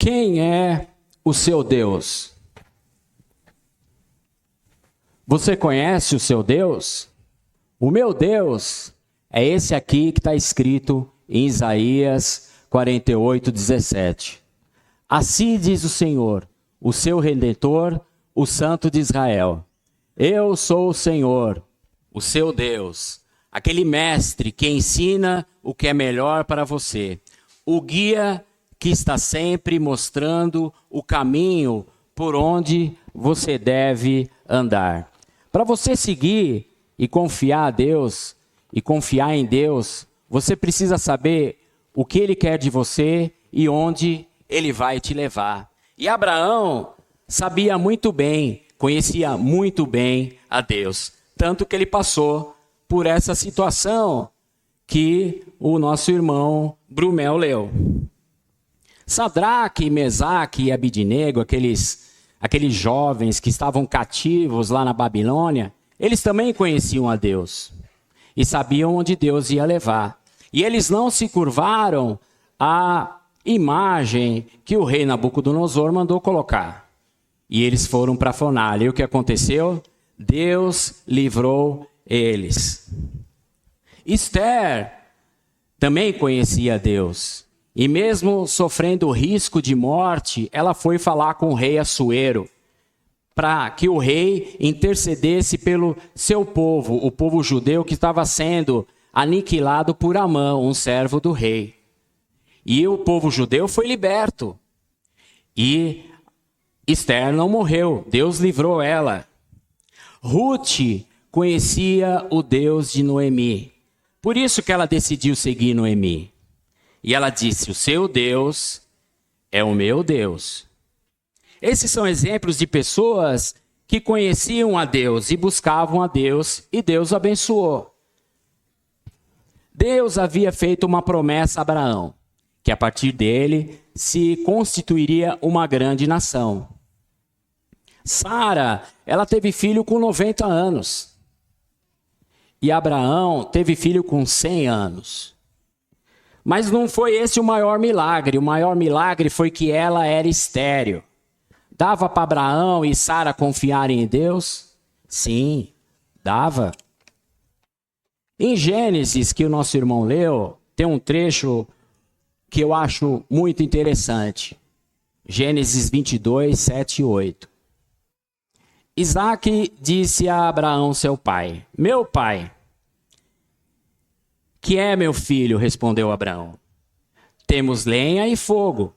Quem é o seu Deus? Você conhece o seu Deus? O meu Deus é esse aqui que está escrito em Isaías 48:17. Assim diz o Senhor, o seu Redentor, o Santo de Israel. Eu sou o Senhor, o seu Deus, aquele mestre que ensina o que é melhor para você, o guia que está sempre mostrando o caminho por onde você deve andar. Para você seguir e confiar a Deus, e confiar em Deus, você precisa saber o que Ele quer de você e onde Ele vai te levar. E Abraão sabia muito bem, conhecia muito bem a Deus, tanto que ele passou por essa situação que o nosso irmão Brumel leu. Sadraque, Mesaque e Abidnego, aqueles jovens que estavam cativos lá na Babilônia, eles também conheciam a Deus e sabiam onde Deus ia levar. E eles não se curvaram à imagem que o rei Nabucodonosor mandou colocar. E eles foram para a fornalha. E o que aconteceu? Deus livrou eles. Esther também conhecia Deus. E mesmo sofrendo o risco de morte, ela foi falar com o rei Assuero, para que o rei intercedesse pelo seu povo, o povo judeu que estava sendo aniquilado por Amã, um servo do rei. E o povo judeu foi liberto. E Esther não morreu, Deus livrou ela. Ruth conhecia o Deus de Noemi. Por isso que ela decidiu seguir Noemi. E ela disse, o seu Deus é o meu Deus. Esses são exemplos de pessoas que conheciam a Deus e buscavam a Deus, e Deus abençoou. Deus havia feito uma promessa a Abraão, que a partir dele se constituiria uma grande nação. Sara, ela teve filho com 90 anos. E Abraão teve filho com 100 anos. Mas não foi esse o maior milagre. O maior milagre foi que ela era estéril. Dava para Abraão e Sara confiarem em Deus? Sim, dava. Em Gênesis, que o nosso irmão leu, tem um trecho que eu acho muito interessante. Gênesis 22, 7 e 8. Isaque disse a Abraão, seu pai, meu pai. Que é, meu filho? Respondeu Abraão. Temos lenha e fogo.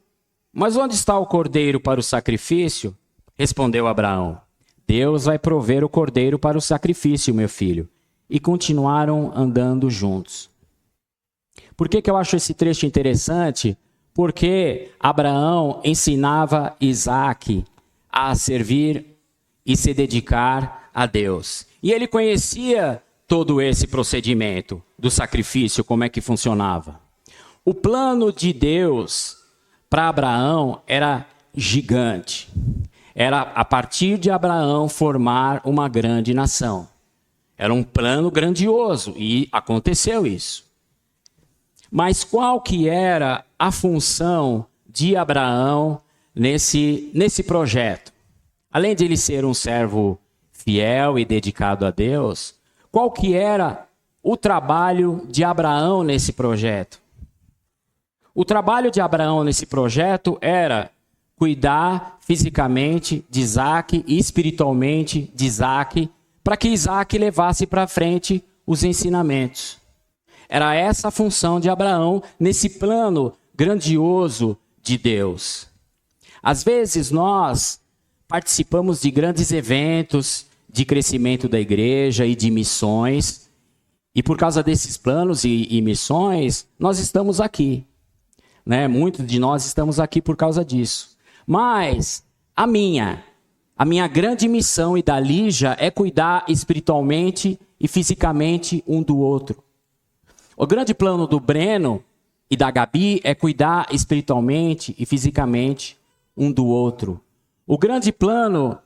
Mas onde está o cordeiro para o sacrifício? Respondeu Abraão. Deus vai prover o cordeiro para o sacrifício, meu filho. E continuaram andando juntos. Por que eu acho esse trecho interessante? Porque Abraão ensinava Isaque a servir e se dedicar a Deus. E ele conhecia todo esse procedimento do sacrifício, como é que funcionava. O plano de Deus para Abraão era gigante. Era a partir de Abraão formar uma grande nação. Era um plano grandioso e aconteceu isso. Mas qual que era a função de Abraão nesse projeto? Além de ele ser um servo fiel e dedicado a Deus, qual que era o trabalho de Abraão nesse projeto? O trabalho de Abraão nesse projeto era cuidar fisicamente de Isaque e espiritualmente de Isaque, para que Isaque levasse para frente os ensinamentos. Era essa a função de Abraão nesse plano grandioso de Deus. Às vezes nós participamos de grandes eventos de crescimento da igreja e de missões, e por causa desses planos e missões, nós estamos aqui. Né? Muitos de nós estamos aqui por causa disso. Mas a minha grande missão e da Lígia é cuidar espiritualmente e fisicamente um do outro. O grande plano do Breno e da Gabi é cuidar espiritualmente e fisicamente um do outro. O grande plano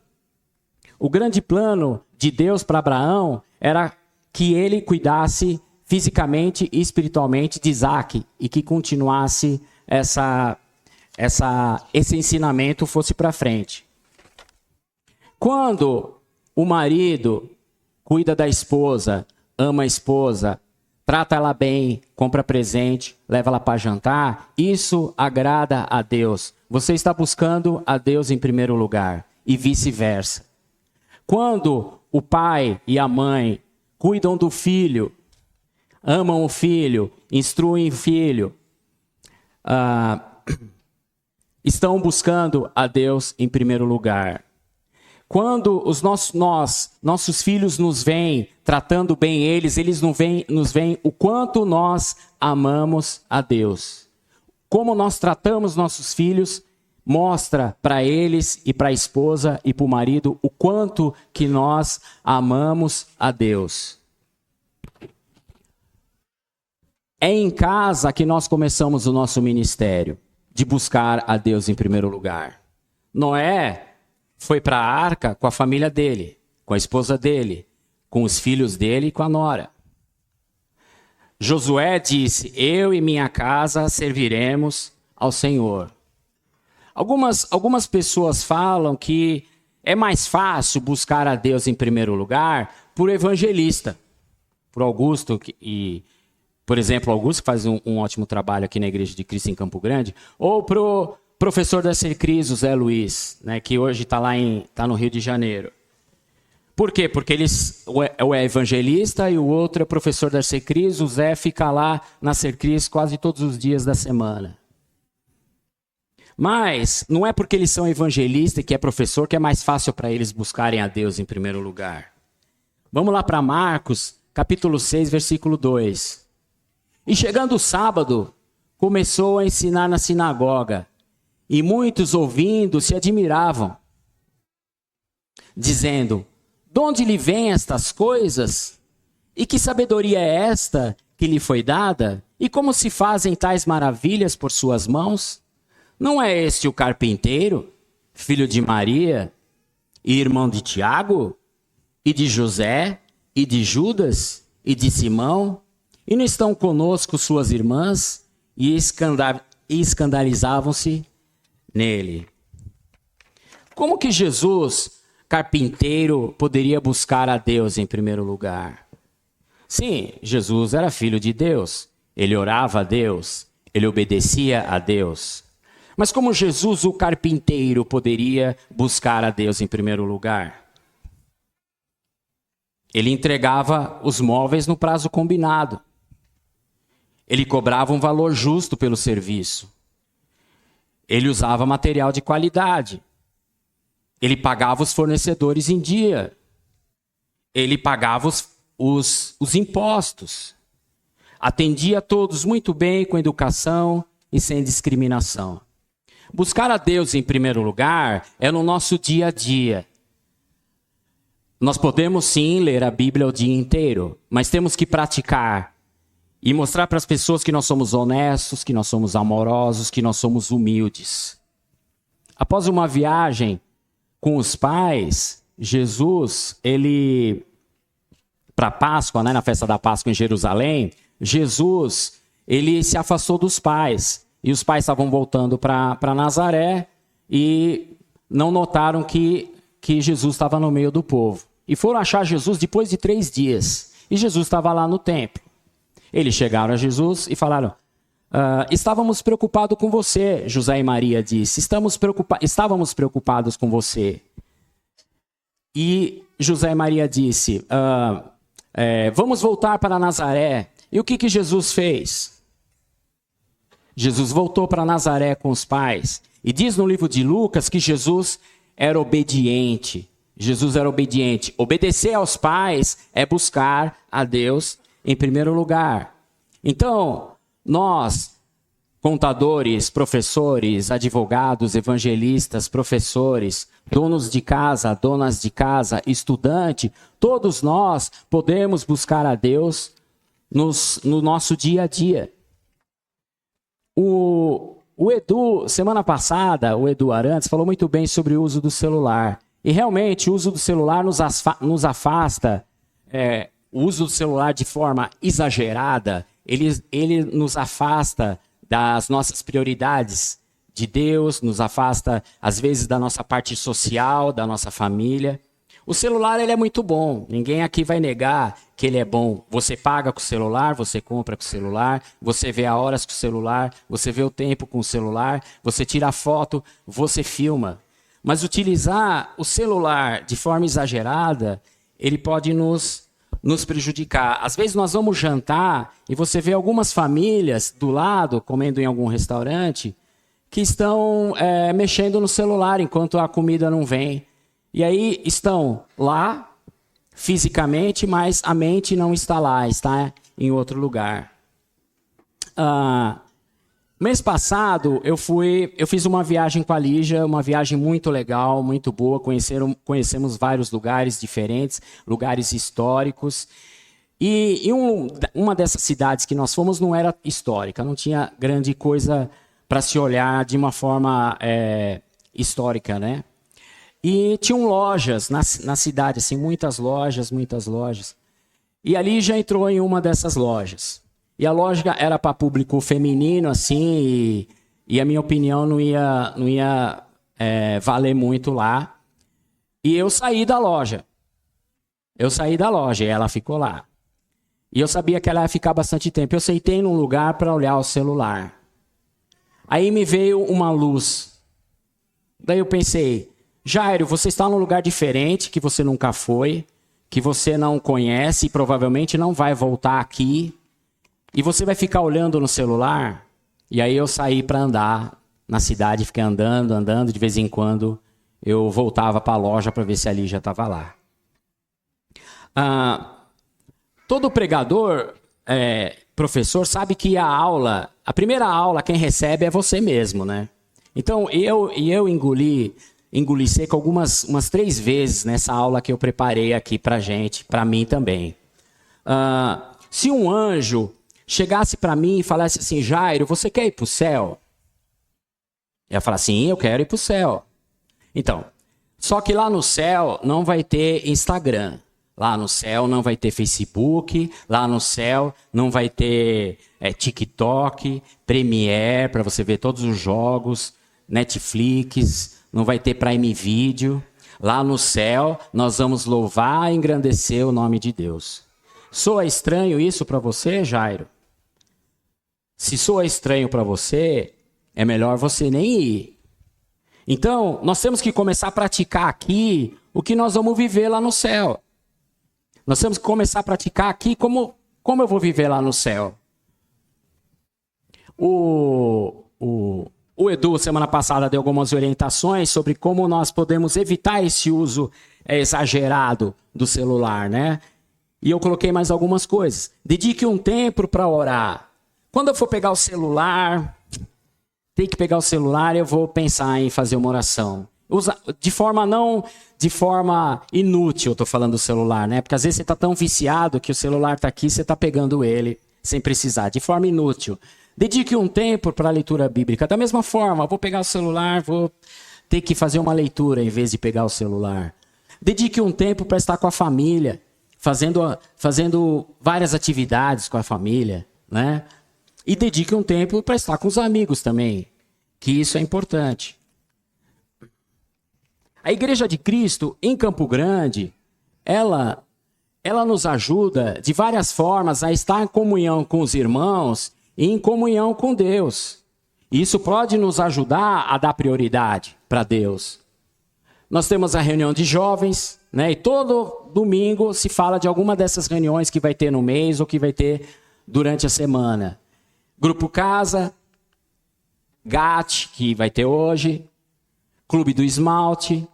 de Deus para Abraão era que ele cuidasse fisicamente e espiritualmente de Isaque e que continuasse esse ensinamento fosse para frente. Quando o marido cuida da esposa, ama a esposa, trata ela bem, compra presente, leva ela para jantar, isso agrada a Deus. Você está buscando a Deus em primeiro lugar e vice-versa. Quando o pai e a mãe cuidam do filho, amam o filho, instruem o filho, estão buscando a Deus em primeiro lugar. Quando os nossos filhos nos veem tratando bem eles nos veem o quanto nós amamos a Deus. Como nós tratamos nossos filhos mostra para eles e para a esposa e para o marido o quanto que nós amamos a Deus. É em casa que nós começamos o nosso ministério, de buscar a Deus em primeiro lugar. Noé foi para a arca com a família dele, com a esposa dele, com os filhos dele e com a nora. Josué disse: eu e minha casa serviremos ao Senhor. Algumas pessoas falam que é mais fácil buscar a Deus em primeiro lugar por evangelista, por Augusto, por exemplo, Augusto, que faz um ótimo trabalho aqui na Igreja de Cristo em Campo Grande, ou pro professor da Secris, o Zé Luiz, né, que hoje está no Rio de Janeiro. Por quê? Porque um é evangelista e o outro é professor da Secris. O Zé fica lá na Secris quase todos os dias da semana. Mas não é porque eles são evangelistas e que é professor que é mais fácil para eles buscarem a Deus em primeiro lugar. Vamos lá para Marcos, capítulo 6, versículo 2. E chegando o sábado, começou a ensinar na sinagoga. E muitos ouvindo se admiravam, dizendo: de onde lhe vêm estas coisas? E que sabedoria é esta que lhe foi dada? E como se fazem tais maravilhas por suas mãos? Não é este o carpinteiro, filho de Maria, e irmão de Tiago, e de José, e de Judas, e de Simão? E não estão conosco suas irmãs? E escandalizavam-se nele. Como que Jesus, carpinteiro, poderia buscar a Deus em primeiro lugar? Sim, Jesus era filho de Deus. Ele orava a Deus. Ele obedecia a Deus. Mas como Jesus, o carpinteiro, poderia buscar a Deus em primeiro lugar? Ele entregava os móveis no prazo combinado. Ele cobrava um valor justo pelo serviço. Ele usava material de qualidade. Ele pagava os fornecedores em dia. Ele pagava os impostos. Atendia a todos muito bem, com educação e sem discriminação. Buscar a Deus em primeiro lugar é no nosso dia a dia. Nós podemos sim ler a Bíblia o dia inteiro, mas temos que praticar e mostrar para as pessoas que nós somos honestos, que nós somos amorosos, que nós somos humildes. Após uma viagem com os pais, Jesus, para a Páscoa, né, na festa da Páscoa em Jerusalém, Jesus, ele se afastou dos pais. E os pais estavam voltando para Nazaré e não notaram que Jesus estava no meio do povo. E foram achar Jesus depois de 3 dias. E Jesus estava lá no templo. Eles chegaram a Jesus e falaram: estávamos preocupados com você, José e Maria disse. Estávamos preocupados com você. E José e Maria disse: vamos voltar para Nazaré. E o que Jesus fez? Jesus voltou para Nazaré com os pais. E diz no livro de Lucas que Jesus era obediente. Jesus era obediente. Obedecer aos pais é buscar a Deus em primeiro lugar. Então, nós, contadores, professores, advogados, evangelistas, professores, donos de casa, donas de casa, estudante, todos nós podemos buscar a Deus no nosso dia a dia. O Edu, semana passada, o Edu Arantes falou muito bem sobre o uso do celular. E realmente o uso do celular nos afasta, o uso do celular de forma exagerada, ele nos afasta das nossas prioridades de Deus, nos afasta, às vezes, da nossa parte social, da nossa família. O celular, ele é muito bom. Ninguém aqui vai negar que ele é bom. Você paga com o celular, você compra com o celular, você vê a horas com o celular, você vê o tempo com o celular, você tira foto, você filma. Mas utilizar o celular de forma exagerada, ele pode nos prejudicar. Às vezes nós vamos jantar e você vê algumas famílias do lado, comendo em algum restaurante, que estão mexendo no celular enquanto a comida não vem. E aí estão lá, fisicamente, mas a mente não está lá, está em outro lugar. Mês passado, eu fiz uma viagem com a Lígia, uma viagem muito legal, muito boa. Conhecemos vários lugares diferentes, lugares históricos. E uma dessas cidades que nós fomos não era histórica, não tinha grande coisa para se olhar de uma forma histórica, né? E tinham lojas na cidade, assim, muitas lojas. E a Lígia entrou em uma dessas lojas. E a loja era para público feminino, assim, e a minha opinião não ia valer muito lá. E eu saí da loja. E ela ficou lá. E eu sabia que ela ia ficar bastante tempo. Eu sentei num lugar para olhar o celular. Aí me veio uma luz. Daí eu pensei, Jairo, você está num lugar diferente, que você nunca foi, que você não conhece e provavelmente não vai voltar aqui. E você vai ficar olhando no celular? E aí eu saí para andar na cidade, fiquei andando. De vez em quando eu voltava para a loja para ver se a Lígia estava lá. Todo pregador, professor, sabe que a primeira aula quem recebe é você mesmo, né? Então eu engoli seco umas 3 vezes nessa aula que eu preparei aqui pra gente, para mim também. Se um anjo chegasse para mim e falasse assim, Jairo, você quer ir para o céu? Eu ia falar, sim, eu quero ir para o céu. Então, só que lá no céu não vai ter Instagram, lá no céu não vai ter Facebook, lá no céu não vai ter TikTok, Premiere, para você ver todos os jogos, Netflix, não vai ter Prime Video. Lá no céu nós vamos louvar e engrandecer o nome de Deus. Soa estranho isso para você, Jairo? Se soa estranho para você, é melhor você nem ir. Então, nós temos que começar a praticar aqui o que nós vamos viver lá no céu. Nós temos que começar a praticar aqui como eu vou viver lá no céu. O Edu, semana passada, deu algumas orientações sobre como nós podemos evitar esse uso exagerado do celular, né? E eu coloquei mais algumas coisas. Dedique um tempo para orar. Quando eu for pegar o celular, eu vou pensar em fazer uma oração. De forma inútil, eu estou falando do celular, né? Porque às vezes você está tão viciado que o celular está aqui, você está pegando ele sem precisar. De forma inútil. Dedique um tempo para a leitura bíblica. Da mesma forma, vou pegar o celular, vou ter que fazer uma leitura em vez de pegar o celular. Dedique um tempo para estar com a família, fazendo várias atividades com a família, né? E dedique um tempo para estar com os amigos também, que isso é importante. A Igreja de Cristo, em Campo Grande, ela nos ajuda de várias formas a estar em comunhão com os irmãos e em comunhão com Deus. Isso pode nos ajudar a dar prioridade para Deus. Nós temos a reunião de jovens, né? E todo domingo se fala de alguma dessas reuniões que vai ter no mês ou que vai ter durante a semana. Grupo Casa, GAT, que vai ter hoje, Clube do Esmalte,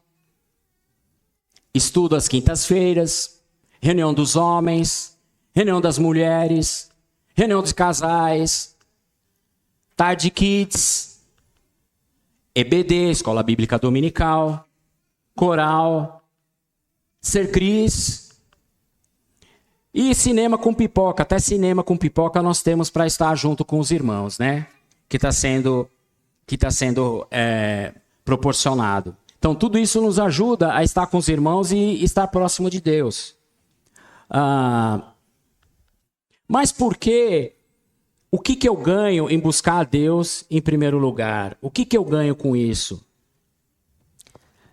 estudo às quintas-feiras, reunião dos homens, reunião das mulheres, reunião dos casais, Tarde Kids, EBD, Escola Bíblica Dominical, Coral, Ser Cris e cinema com pipoca. Até cinema com pipoca nós temos para estar junto com os irmãos, né? Que está sendo proporcionado. Então, tudo isso nos ajuda a estar com os irmãos e estar próximo de Deus. Mas por que O que eu ganho em buscar a Deus em primeiro lugar? O que eu ganho com isso?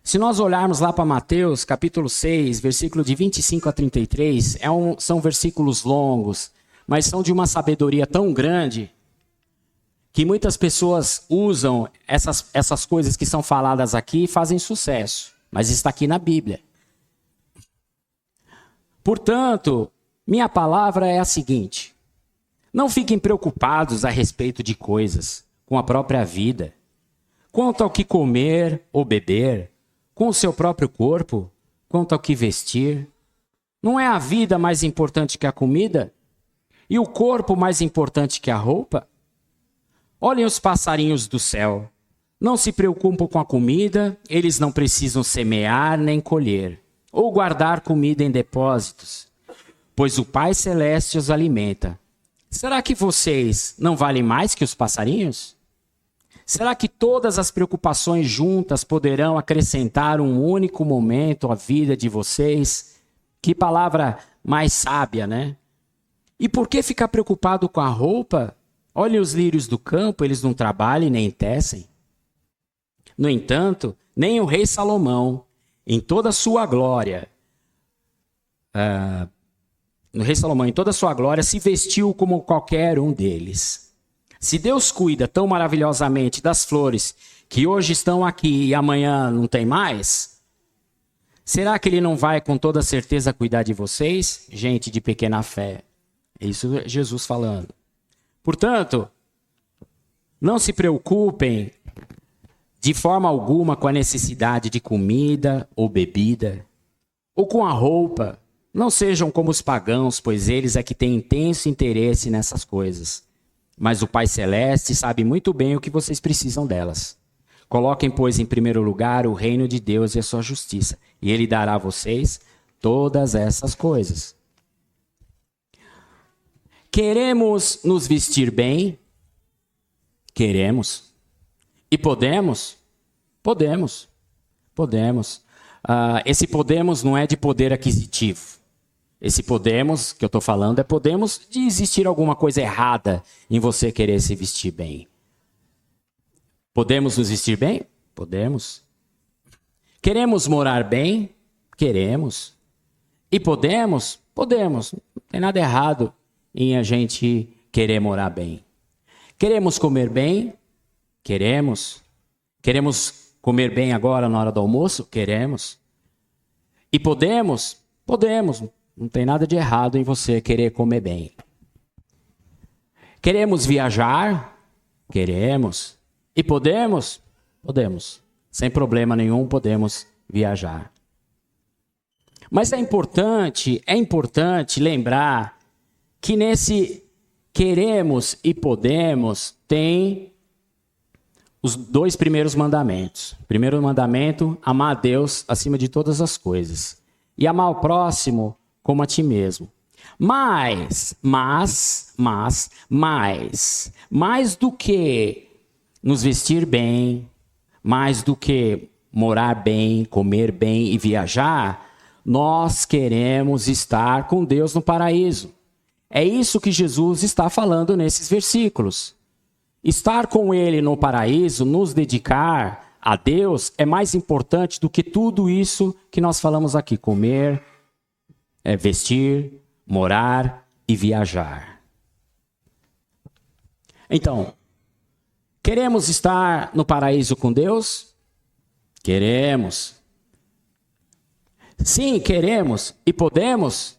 Se nós olharmos lá para Mateus, capítulo 6, versículo de 25 a 33, são versículos longos, mas são de uma sabedoria tão grande que muitas pessoas usam essas coisas que são faladas aqui e fazem sucesso. Mas está aqui na Bíblia. Portanto, minha palavra é a seguinte: não fiquem preocupados a respeito de coisas com a própria vida, quanto ao que comer ou beber, com o seu próprio corpo, quanto ao que vestir. Não é a vida mais importante que a comida? E o corpo mais importante que a roupa? Olhem os passarinhos do céu. Não se preocupam com a comida, eles não precisam semear nem colher, ou guardar comida em depósitos, pois o Pai Celeste os alimenta. Será que vocês não valem mais que os passarinhos? Será que todas as preocupações juntas poderão acrescentar um único momento à vida de vocês? Que palavra mais sábia, né? E por que ficar preocupado com a roupa? Olhem os lírios do campo, eles não trabalham nem tecem. No entanto, nem o rei Salomão, em toda a sua glória, se vestiu como qualquer um deles. Se Deus cuida tão maravilhosamente das flores que hoje estão aqui e amanhã não tem mais, será que Ele não vai com toda certeza cuidar de vocês? Gente de pequena fé. Isso é Jesus falando. Portanto, não se preocupem de forma alguma com a necessidade de comida ou bebida, ou com a roupa. Não sejam como os pagãos, pois eles é que têm intenso interesse nessas coisas. Mas o Pai Celeste sabe muito bem o que vocês precisam delas. Coloquem, pois, em primeiro lugar o reino de Deus e a sua justiça, e Ele dará a vocês todas essas coisas. Queremos nos vestir bem? Queremos. E podemos? Podemos. Podemos. Esse podemos não é de poder aquisitivo. Esse podemos que eu estou falando é podemos de existir alguma coisa errada em você querer se vestir bem. Podemos nos vestir bem? Podemos. Queremos morar bem? Queremos. E podemos? Podemos. Não tem nada errado em a gente querer morar bem. Queremos comer bem? Queremos. Queremos comer bem agora na hora do almoço? Queremos. E podemos? Podemos. Não tem nada de errado em você querer comer bem. Queremos viajar? Queremos. E podemos? Podemos. Sem problema nenhum, podemos viajar. Mas é importante lembrar que nesse queremos e podemos tem os 2 primeiros mandamentos. Primeiro mandamento, amar a Deus acima de todas as coisas. E amar o próximo como a ti mesmo. Mais do que nos vestir bem, mais do que morar bem, comer bem e viajar, nós queremos estar com Deus no paraíso. É isso que Jesus está falando nesses versículos. Estar com Ele no paraíso, nos dedicar a Deus, é mais importante do que tudo isso que nós falamos aqui. Comer, vestir, morar e viajar. Então, queremos estar no paraíso com Deus? Queremos. Sim, queremos. E podemos?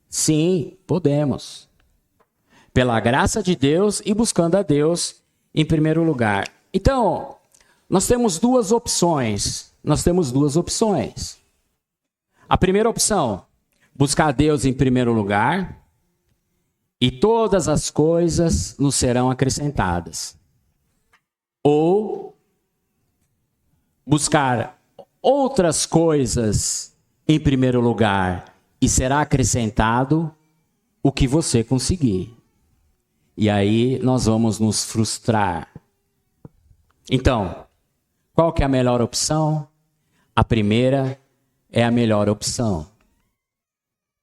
Sim, podemos. Pela graça de Deus e buscando a Deus em primeiro lugar. Então, nós temos duas opções. A primeira opção, buscar a Deus em primeiro lugar e todas as coisas nos serão acrescentadas. Ou buscar outras coisas em primeiro lugar e será acrescentado o que você conseguir. E aí nós vamos nos frustrar. Então, qual que é a melhor opção? A primeira é a melhor opção.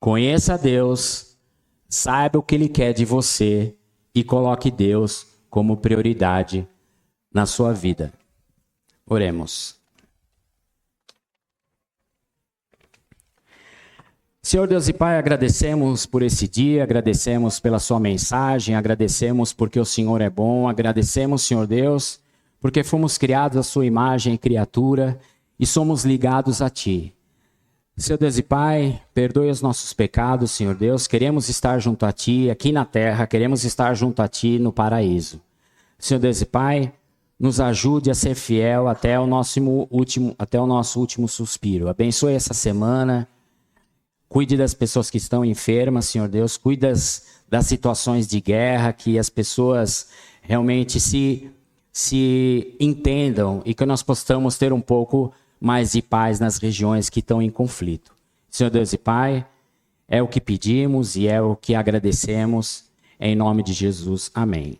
Conheça a Deus, saiba o que Ele quer de você e coloque Deus como prioridade na sua vida. Oremos. Senhor Deus e Pai, agradecemos por esse dia, agradecemos pela sua mensagem, agradecemos porque o Senhor é bom, agradecemos, Senhor Deus, porque fomos criados à sua imagem e criatura e somos ligados a Ti. Senhor Deus e Pai, perdoe os nossos pecados, Senhor Deus, queremos estar junto a Ti aqui na terra, queremos estar junto a Ti no paraíso. Senhor Deus e Pai, nos ajude a ser fiel até o nosso último suspiro. Abençoe essa semana. Cuide das pessoas que estão enfermas, Senhor Deus. Cuide das situações de guerra, que as pessoas realmente se entendam e que nós possamos ter um pouco mais de paz nas regiões que estão em conflito. Senhor Deus e Pai, é o que pedimos e é o que agradecemos. Em nome de Jesus. Amém.